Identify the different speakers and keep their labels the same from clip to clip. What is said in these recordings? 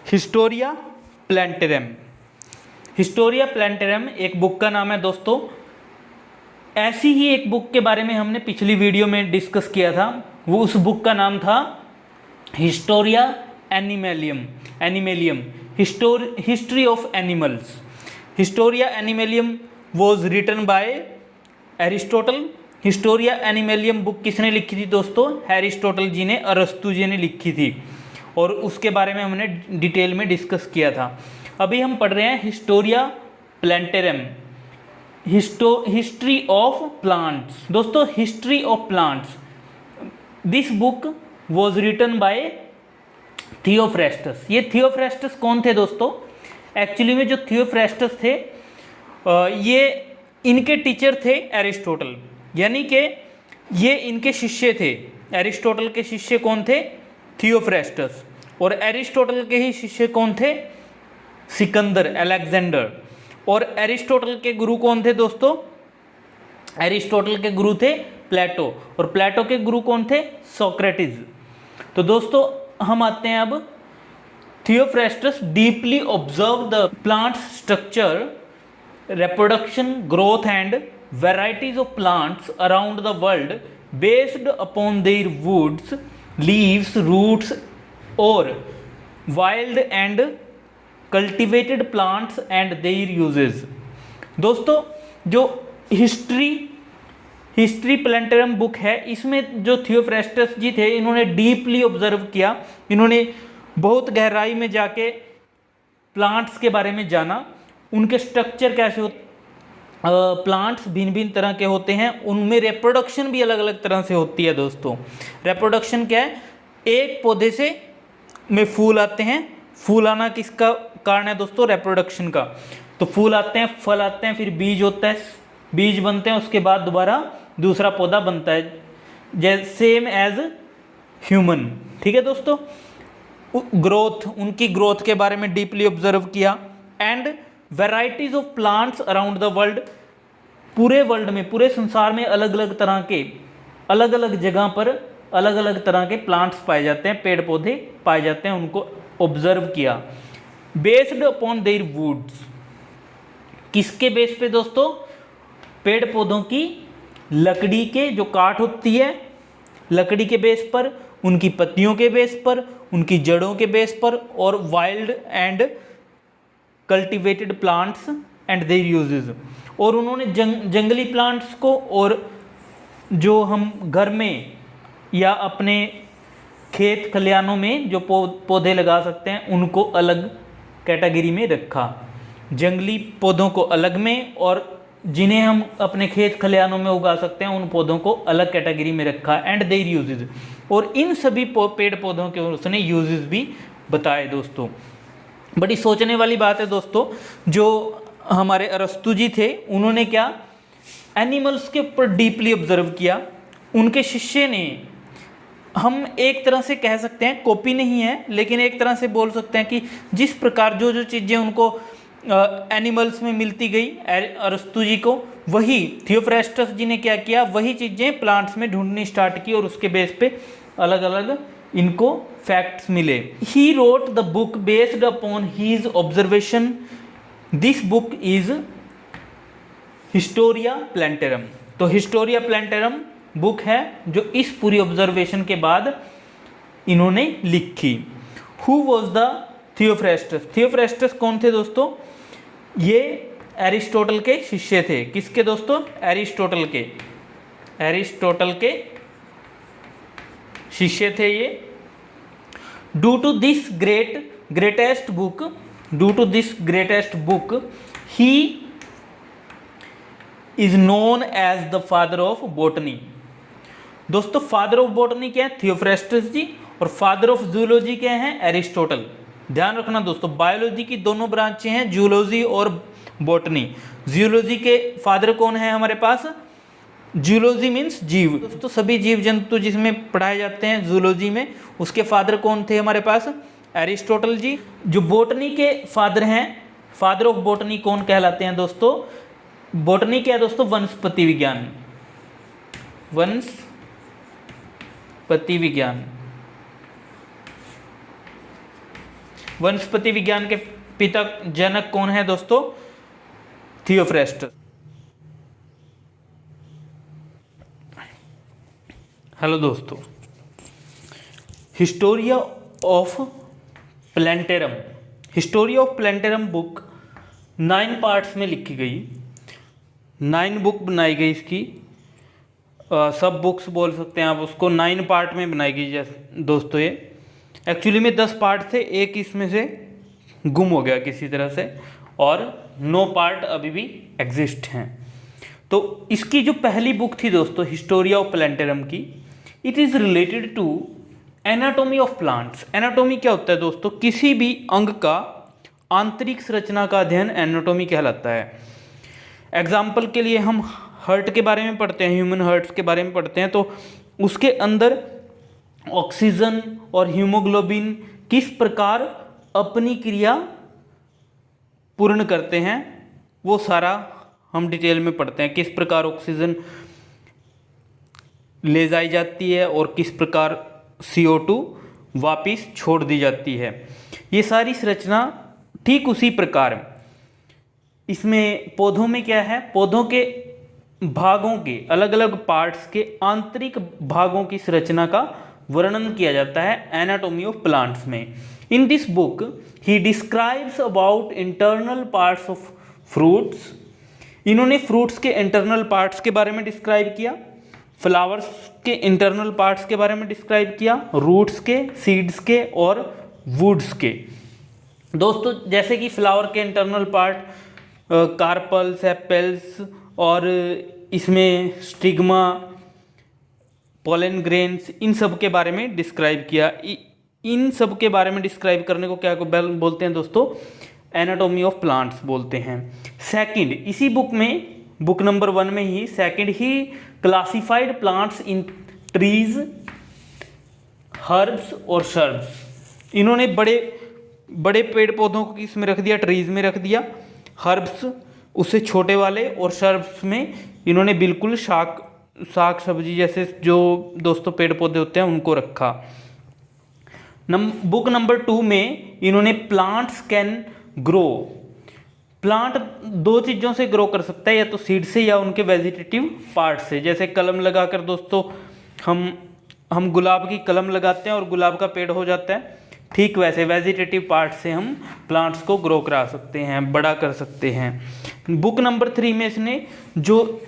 Speaker 1: Historia प्लैंटेरम। Historia प्लैंटेरम एक book का नाम है दोस्तों। ऐसी ही एक बुक के बारे में हमने पिछली वीडियो में डिस्कस किया था, वो उस बुक का नाम था Historia Animalium history of animals. Historia Animalium was written by Aristotle. Historia Animalium book किसने लिखी थी दोस्तों? एरिस्टोटल जी ने, अरस्तु जी ने लिखी थी, और उसके बारे में हमने डिटेल में डिस्कस किया था। अभी हम पढ़ रहे हैं Historia Plantarum, history of plants. दोस्तों history of plants, this book was written by Theophrastus. ये थियोफ्रेस्टस कौन थे दोस्तों? एक्चुअली में जो थियोफ्रेस्टस थे ये इनके टीचर थे एरिस्टोटल, यानी कि ये इनके शिष्य थे। एरिस्टोटल के शिष्य कौन थे? थियोफ्रेस्टस। और एरिस्टोटल के ही शिष्य कौन थे? सिकंदर, अलेक्जेंडर। और एरिस्टोटल के गुरु कौन थे दोस्तों? एरिस्टोटल के गुरु थे प्लेटो, और प्लेटो के गुरु कौन थे? सोक्रेटिस। तो दोस्तों हम आते हैं अब, Theophrastus deeply observe the plants structure, reproduction, growth and varieties of plants around the world based upon their woods, leaves, roots or wild and cultivated plants and their uses। दोस्तों जो हिस्ट्री प्लैंटेरम बुक है, इसमें जो Theophrastus जी थे इन्होंने deeply observe किया, इन्होंने बहुत गहराई में जाके प्लांट्स के बारे में जाना, उनके स्ट्रक्चर कैसे होते, प्लांट्स भिन्न भिन्न तरह के होते हैं, उनमें रिप्रोडक्शन भी अलग अलग तरह से होती है दोस्तों। रिप्रोडक्शन क्या है? एक पौधे से में फूल आते हैं, फूल आना किसका कारण है दोस्तों? रिप्रोडक्शन का। तो फूल आते हैं, फल आते हैं, फिर बीज होता है, बीज बनते हैं, उसके बाद दोबारा दूसरा पौधा बनता है, जैसे सेम एज ह्यूमन। ठीक है दोस्तों। ग्रोथ, उनकी ग्रोथ के बारे में डीपली ऑब्जर्व किया। And varieties of plants around the world, पूरे वर्ल्ड में, पूरे संसार में अलग अलग तरह के, अलग अलग जगह पर अलग अलग तरह के प्लांट्स पाए जाते हैं, पेड़ पौधे पाए जाते हैं, उनको ऑब्जर्व किया। बेस्ड अपॉन देयर वुड्स, किसके बेस पे दोस्तों? पेड़ पौधों की लकड़ी के जो काठ होती है, लकड़ी के बेस पर, उनकी पत्तियों के बेस पर, उनकी जड़ों के बेस पर, और wild and cultivated plants and there uses. और उन्होंने जंगली प्लांट्स को और जो हम घर में या अपने खेत खलिहानों में जो पौधे लगा सकते हैं उनको अलग कैटेगरी में रखा। जंगली पौधों को अलग में, और जिन्हें हम अपने खेत खलिहानों में उगा सकते हैं उन पौधों को अलग कैटेगरी में रखा। एंड देयर यूजेस, और इन सभी पेड़ पौधों के उसने यूजेस भी बताए दोस्तों। बड़ी सोचने वाली बात है दोस्तों, जो हमारे अरस्तु जी थे उन्होंने क्या, एनिमल्स के ऊपर डीपली ऑब्जर्व किया। उनके शिष्य ने, हम एक तरह से कह सकते हैं, कॉपी नहीं है लेकिन एक तरह से बोल सकते हैं कि जिस प्रकार जो जो चीज़ें उनको एनिमल्स में मिलती गई अरस्तु जी को, वही थियोफ्रेस्टस जी ने क्या किया, वही चीज़ें प्लांट्स में ढूंढनी स्टार्ट की, और उसके बेस पे अलग अलग इनको फैक्ट्स मिले। He wrote the book based upon his observation. This book is Historia Plantarum. तो हिस्टोरिया प्लैंटेरम बुक है जो इस पूरी ऑब्जर्वेशन के बाद इन्होंने लिखी। Who was the Theophrastus? Theophrastus कौन थे दोस्तों? ये एरिस्टोटल के शिष्य थे। किसके दोस्तों? एरिस्टोटल के शिष्य थे ये। Due to this greatest book he is known as the father of botany. दोस्तों फादर ऑफ बॉटनी क्या है? थियोफ्रेस्टस जी। और फादर ऑफ जूलॉजी क्या है? एरिस्टोटल। ध्यान रखना दोस्तों, बायोलॉजी की दोनों ब्रांचें हैं, जूलॉजी और बॉटनी। जूलॉजी के फादर कौन है हमारे पास? जूलॉजी मीन्स जीव। दोस्तों सभी जीव जंतु जिसमें पढ़ाए जाते हैं जूलॉजी में, उसके फादर कौन थे हमारे पास? एरिस्टोटल जी। जो बॉटनी के फादर हैं, फादर ऑफ बॉटनी कौन कहलाते हैं दोस्तों? बॉटनी क्या है दोस्तों? वनस्पति विज्ञान। वनस्पति विज्ञान। वनस्पति विज्ञान के पिता जनक कौन है दोस्तों? थियोफ्रेस्टस। हेलो दोस्तों, Historia of Plantarum, Historia of Plantarum book 9 parts में लिखी गई, 9 बुक बनाई गई इसकी, सब बुक्स बोल सकते हैं आप उसको, 9 पार्ट में बनाई गई। जैसे दोस्तों ये एक्चुअली में 10 पार्ट थे, एक इसमें से गुम हो गया किसी तरह से, और 9 पार्ट अभी भी एग्जिस्ट हैं। तो इसकी जो पहली बुक थी दोस्तों हिस्टोरिया ऑफ प्लैंटेरम की, it is related to anatomy of plants. Anatomy क्या होता है दोस्तों? किसी भी अंग का आंतरिक संरचना का अध्ययन एनाटॉमी कहलाता है। एग्जाम्पल के लिए हम हार्ट के बारे में पढ़ते हैं, ह्यूमन हार्ट्स के बारे में पढ़ते हैं, तो उसके अंदर ऑक्सीजन और हीमोग्लोबिन किस प्रकार अपनी क्रिया पूर्ण करते हैं, वो सारा हम डिटेल में पढ़ते हैं। किस प्रकार ऑक्सीजन ले जाई जाती है और किस प्रकार CO2 वापिस छोड़ दी जाती है, ये सारी संरचना ठीक उसी प्रकार इसमें पौधों में क्या है, पौधों के भागों के अलग अलग पार्ट्स के आंतरिक भागों की संरचना का वर्णन किया जाता है एनाटॉमी ऑफ प्लांट्स में। In this book he describes about internal parts of fruits. इन्होंने फ्रूट्स के इंटरनल पार्ट्स के बारे में डिस्क्राइब किया, फ्लावर्स के इंटरनल पार्ट्स के बारे में डिस्क्राइब किया, रूट्स के, सीड्स के और वुड्स के। दोस्तों जैसे कि फ्लावर के इंटरनल पार्ट कार्पल, सेपेल्स और इसमें स्टिग्मा, पोलन ग्रेन्स, इन सब के बारे में डिस्क्राइब किया। इन सब के बारे में डिस्क्राइब करने को क्या बोलते हैं दोस्तों? एनाटॉमी ऑफ प्लांट्स बोलते हैं। सेकंड, इसी बुक में बुक नंबर 1 में ही second he classified plants in trees, herbs और शर्ब्स। इन्होंने बड़े बड़े पेड़ पौधों को इसमें रख दिया, ट्रीज में रख दिया, हर्ब्स उससे छोटे वाले, और शर्ब्स में इन्होंने बिल्कुल साग सब्जी जैसे जो दोस्तों पेड़ पौधे होते हैं उनको रखा। बुक नंबर 2 में इन्होंने प्लांट्स कैन ग्रो, प्लांट 2 चीज़ों से ग्रो कर सकता है, या तो सीड से या उनके वेजिटेटिव पार्ट से। जैसे कलम लगाकर दोस्तों हम गुलाब की कलम लगाते हैं और गुलाब का पेड़ हो जाता है, ठीक वैसे वेजिटेटिव पार्ट से हम प्लांट्स को ग्रो करा सकते हैं, बड़ा कर सकते हैं। बुक नंबर 3 में इसने जो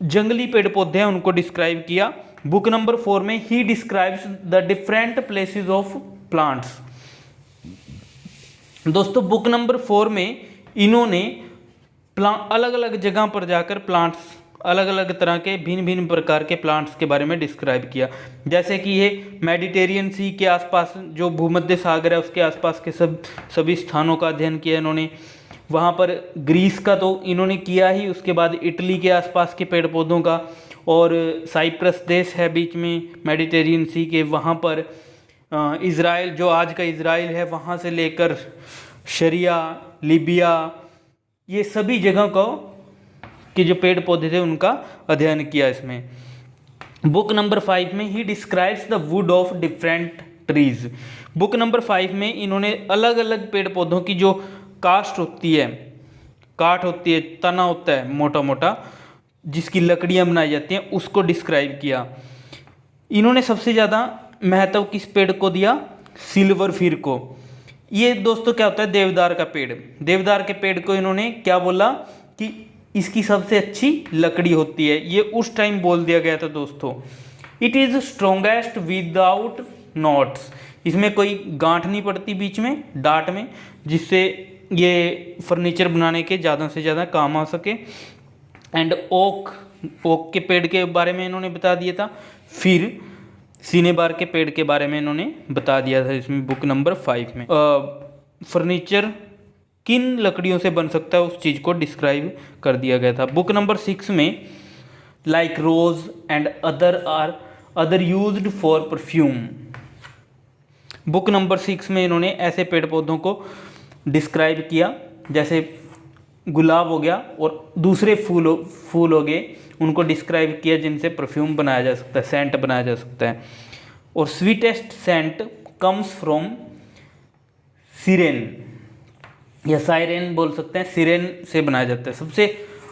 Speaker 1: जंगली पेड़ पौधे हैं उनको डिस्क्राइब किया। बुक नंबर 4 में he describes the different places of plants. दोस्तों बुक नंबर 4 में इन्होंने अलग अलग जगह पर जाकर प्लांट्स, अलग अलग तरह के भिन्न भिन्न प्रकार के प्लांट्स के बारे में डिस्क्राइब किया। जैसे कि ये मेडिटेरियन सी के आसपास जो भूमध्य सागर है उसके आसपास के सभी स्थानों का अध्ययन किया इन्होंने। वहाँ पर ग्रीस का तो इन्होंने किया ही, उसके बाद इटली के आसपास के पेड़ पौधों का, और साइप्रस देश है बीच में मेडिटेरियन सी के, वहाँ पर इज़राइल, जो आज का इज़राइल है, वहाँ से लेकर शरिया, लीबिया, ये सभी जगह को के जो पेड़ पौधे थे उनका अध्ययन किया इसमें। बुक नंबर 5 में he describes the wood of different trees. Book number 5 में इन्होंने अलग अलग पेड़ पौधों की जो कास्ट होती है, काट होती है, तना होता है मोटा मोटा, जिसकी लकड़ियाँ बनाई जाती हैं, उसको डिस्क्राइब किया। इन्होंने सबसे ज़्यादा महत्व किस पेड़ को दिया? सिल्वर फिर को। ये दोस्तों क्या होता है? देवदार का पेड़। देवदार के पेड़ को इन्होंने क्या बोला कि इसकी सबसे अच्छी लकड़ी होती है, ये उस टाइम बोल दिया गया था दोस्तों। It is strongest without knots, इसमें कोई गांठ नहीं पड़ती बीच में, डाट में, जिससे ये फर्नीचर बनाने के ज़्यादा से ज़्यादा काम आ सके। एंड ओक के पेड़ के बारे में इन्होंने बता दिया था। फिर सीनेबार के पेड़ के बारे में इन्होंने बता दिया था इसमें बुक नंबर 5 में। फर्नीचर किन लकड़ियों से बन सकता है उस चीज़ को डिस्क्राइब कर दिया गया था। बुक नंबर 6 में like rose and other used for perfume. Book number 6 में इन्होंने ऐसे पेड़ पौधों को डिस्क्राइब किया जैसे गुलाब हो गया और दूसरे फूल हो गए, उनको डिस्क्राइब किया जिनसे परफ्यूम बनाया जा सकता है, सेंट बनाया जा सकता है। और sweetest scent comes from Cyrene या साइरेन बोल सकते हैं, सिरेन से बनाया जाता है। सबसे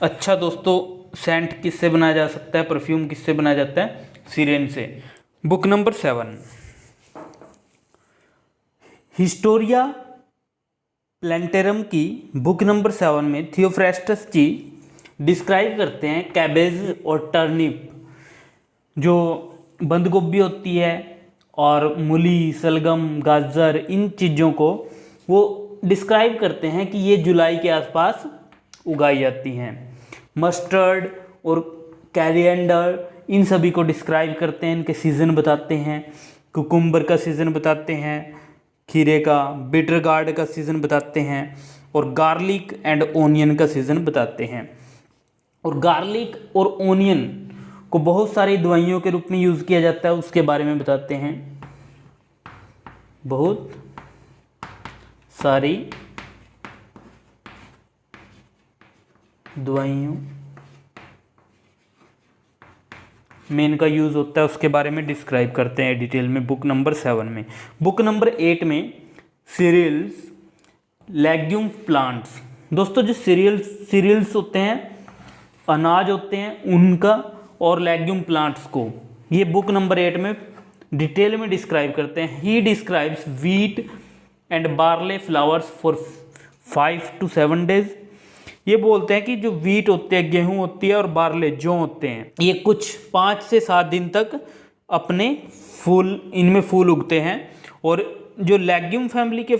Speaker 1: अच्छा दोस्तों सेंट किससे बनाया जा सकता है, परफ्यूम किससे बनाया जाता है, सिरेन से। बुक नंबर 7, हिस्टोरिया प्लेंटेरम की बुक नंबर 7 में थियोफ्रेस्टस जी डिस्क्राइब करते हैं कैबेज और टर्निप, जो बंद गोभी होती है और मूली, सलगम, गाजर, इन चीज़ों को वो डिस्क्राइब करते हैं कि ये जुलाई के आसपास उगाई जाती हैं। मस्टर्ड और कैरिएंडर, इन सभी को डिस्क्राइब करते हैं, इनके सीज़न बताते हैं। कुकुम्बर का सीज़न बताते हैं, खीरे का, बिटर गार्ड का सीज़न बताते हैं, और गार्लिक एंड ओनियन का सीज़न बताते हैं। और गार्लिक और ओनियन को बहुत सारी दवाइयों के रूप में यूज़ किया जाता है, उसके बारे में बताते हैं। बहुत सारी दवाइयों में इनका यूज़ होता है, उसके बारे में डिस्क्राइब करते हैं डिटेल में बुक नंबर 7 में। बुक नंबर 8 में सीरियल्स, लेग्यूम प्लांट्स। दोस्तों जो सीरियल्स होते हैं, अनाज होते हैं उनका, और लेग्यूम प्लांट्स को ये बुक नंबर 8 में डिटेल में डिस्क्राइब करते हैं। He describes wheat and barley flowers for 5 to 7 days। ये बोलते हैं कि जो व्हीट होते हैं, गेहूं होती है, और बार्ले जौ होते हैं, ये कुछ 5 से 7 दिन तक अपने फूल, इनमें फूल उगते हैं। और जो लेग्यूम फैमिली के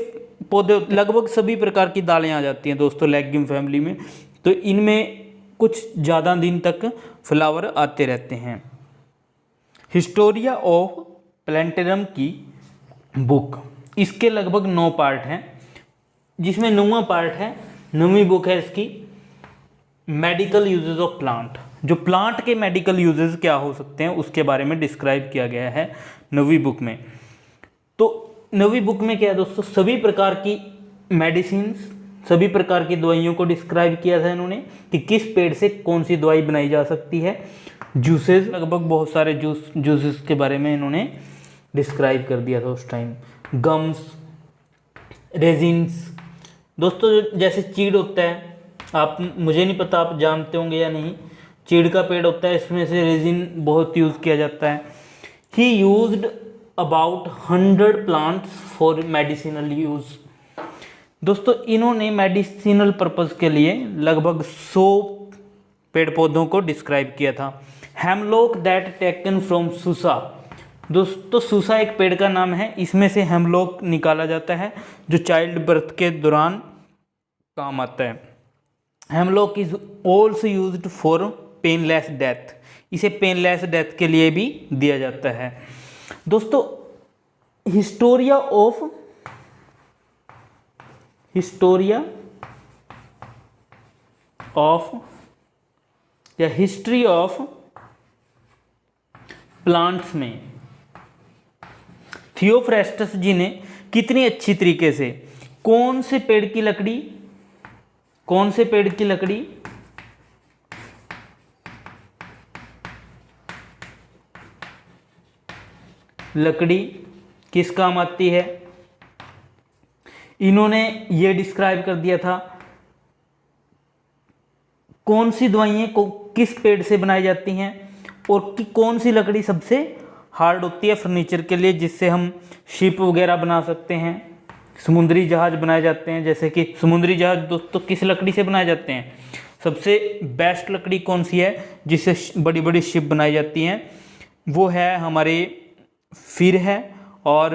Speaker 1: पौधे, लगभग सभी प्रकार की दालें आ जाती हैं दोस्तों लेग्यूम फैमिली में, तो इनमें कुछ ज़्यादा दिन तक फ्लावर आते रहते हैं। हिस्टोरिया ऑफ प्लेंटेरम की बुक, इसके लगभग 9 पार्ट हैं, जिसमें 9वां पार्ट है, 9वीं बुक है इसकी, मेडिकल यूजेस ऑफ प्लांट। जो प्लांट के मेडिकल यूजेस क्या हो सकते हैं उसके बारे में डिस्क्राइब किया गया है 9वीं बुक में। तो 9वीं बुक में क्या है दोस्तों, सभी प्रकार की मेडिसिन, सभी प्रकार की दवाइयों को डिस्क्राइब किया था इन्होंने कि किस पेड़ से कौन सी दवाई बनाई जा सकती है। जूसेस, लगभग बहुत सारे जूसेस के बारे में इन्होंने डिस्क्राइब कर दिया था उस टाइम। गम्स, रेजिन्स, दोस्तों जैसे चीड़ होता है, आप, मुझे नहीं पता आप जानते होंगे या नहीं, चीड़ का पेड़ होता है, इसमें से रेजिन बहुत यूज़ किया जाता है। ही used about 100 plants for medicinal use. दोस्तों इन्होंने मेडिसिनल पर्पज़ के लिए लगभग 100 पेड़ पौधों को डिस्क्राइब किया था। Hemlock that taken from सूसा। दोस्तों सूसा एक पेड़ का नाम है, इसमें से हेमलॉक निकाला जाता है जो चाइल्ड बर्थ के दौरान काम आता है। Hemlock is also used for painless death. इसे पेनलेस डेथ के लिए भी दिया जाता है। दोस्तों हिस्टोरिया ऑफ या हिस्ट्री ऑफ प्लांट्स में थियोफ्रेस्टस जी ने कितनी अच्छी तरीके से कौन से पेड़ की लकड़ी किस काम आती है, इन्होंने ये डिस्क्राइब कर दिया था। कौन सी दवाइयाँ को किस पेड़ से बनाई जाती हैं, और कि कौन सी लकड़ी सबसे हार्ड होती है फर्नीचर के लिए, जिससे हम शिप वगैरह बना सकते हैं, समुद्री जहाज बनाए जाते हैं। जैसे कि समुद्री जहाज दोस्तों किस लकड़ी से बनाए जाते हैं, सबसे बेस्ट लकड़ी कौन सी है जिससे बड़ी बड़ी शिप बनाई जाती हैं, वो है हमारे फिर है, और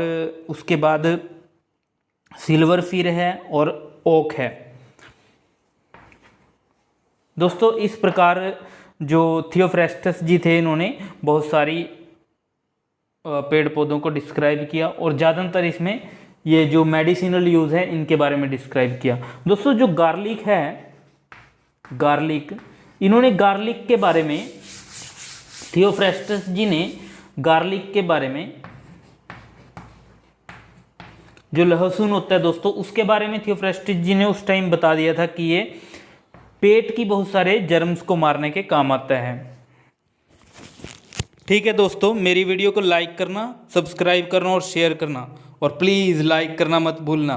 Speaker 1: उसके बाद सिल्वर फिर है, और ओक है। दोस्तों इस प्रकार जो थियोफ्रेस्टस जी थे, इन्होंने बहुत सारी पेड़ पौधों को डिस्क्राइब किया, और ज़्यादातर इसमें ये जो मेडिसिनल यूज़ है इनके बारे में डिस्क्राइब किया। दोस्तों जो गार्लिक है, इन्होंने गार्लिक के बारे में, थियोफ्रेस्टस जी ने गार्लिक के बारे में, जो लहसुन होता है दोस्तों, उसके बारे में थियोफ्रेस्टस जी ने उस टाइम बता दिया था कि ये पेट की बहुत सारे जर्म्स को मारने के काम आता है। ठीक है दोस्तों, मेरी वीडियो को लाइक करना, सब्सक्राइब करना और शेयर करना, और प्लीज़ लाइक करना मत भूलना।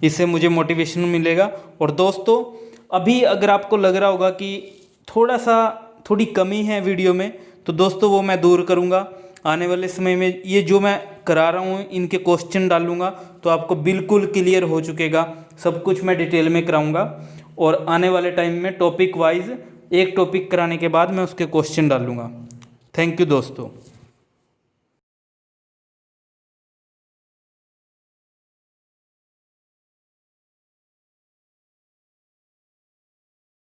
Speaker 1: इससे मुझे मोटिवेशन मिलेगा। और दोस्तों अभी अगर आपको लग रहा होगा कि थोड़ी कमी है वीडियो में, तो दोस्तों वो मैं दूर करूँगा। आने वाले समय में ये जो मैं करा रहा हूँ इनके क्वेश्चन डालूँगा तो आपको बिल्कुल क्लियर हो चुकेगा, सब कुछ मैं डिटेल में कराऊँगा। और आने वाले टाइम में टॉपिक वाइज एक टॉपिक कराने के बाद मैं उसके क्वेश्चन डालूँगा। थैंक यू दोस्तों।